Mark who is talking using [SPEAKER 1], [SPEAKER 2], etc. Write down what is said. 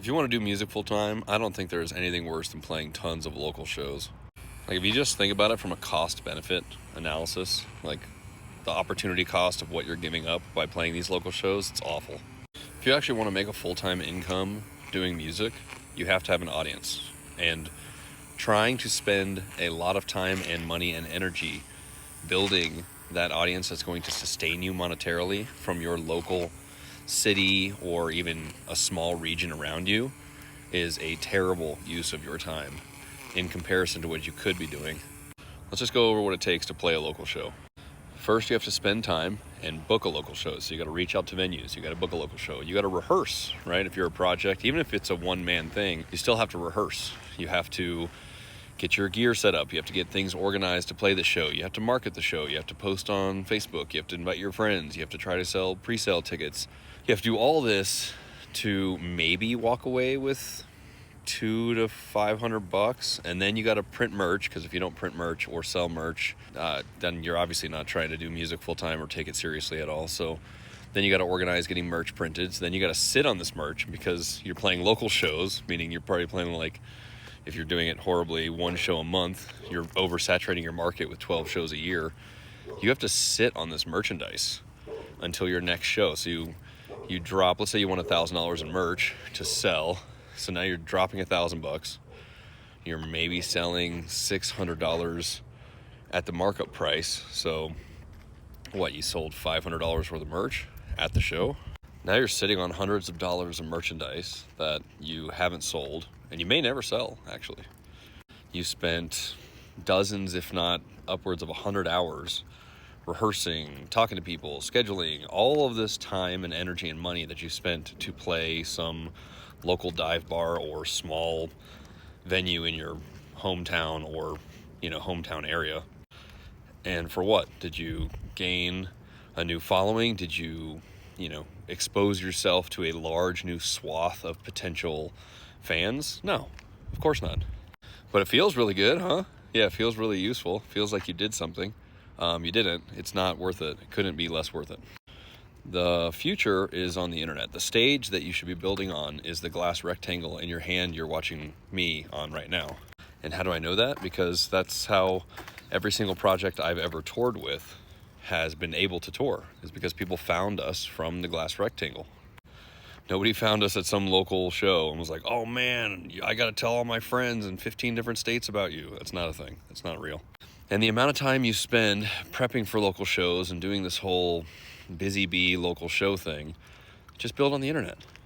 [SPEAKER 1] If you want to do music full time, I don't think there's anything worse than playing tons of local shows. Like, if you just think about it from a cost benefit analysis, like the opportunity cost of what you're giving up by playing these local shows, it's awful. If you actually want to make a full time income doing music, you have to have an audience. And trying to spend a lot of time and money and energy building that audience that's going to sustain you monetarily from your local city or even a small region around you is a terrible use of your time in comparison to what you could be doing. Let's just go over what it takes to play a local show. First, you have to spend time and book a local show. So you got to reach out to venues. You got to book a local show. You got to rehearse, right? If you're a project, even if it's a one-man thing, you still have to rehearse. You have to get your gear set up. You have to get things organized to play the show. You have to market the show. You have to post on Facebook. You have to invite your friends. You have to try to sell pre-sale tickets. You have to do all this to maybe walk away with $200 to $500, and then you got to print merch, because if you don't print merch or sell merch, then you're obviously not trying to do music full time or take it seriously at all. So then you got to organize getting merch printed. So then you got to sit on this merch because you're playing local shows, meaning you're probably playing, like, if you're doing it horribly, one show a month, you're oversaturating your market with 12 shows a year. You have to sit on this merchandise until your next show. So you drop, let's say you want $1,000 in merch to sell. So now you're dropping $1,000. You're maybe selling $600 at the markup price. So what, you sold $500 worth of merch at the show? Now you're sitting on hundreds of dollars of merchandise that you haven't sold, and you may never sell, actually. You spent dozens, if not upwards of 100 hours rehearsing, talking to people, scheduling, all of this time and energy and money that you spent to play some local dive bar or small venue in your hometown or, hometown area. And for what? Did you gain a new following? Did you, expose yourself to a large new swath of potential fans? No, of course not. But it feels really good, huh? Yeah, it feels really useful. Feels like you did something. You didn't. It's not worth it. It couldn't be less worth it. The future is on the internet. The stage that you should be building on is the glass rectangle in your hand you're watching me on right now. And how do I know that? Because that's how every single project I've ever toured with has been able to tour, is because people found us from the glass rectangle. Nobody found us at some local show and was like, oh man, I got to tell all my friends in 15 different states about you. That's not a thing. That's not real. And the amount of time you spend prepping for local shows and doing this whole busy bee local show thing, just build on the internet.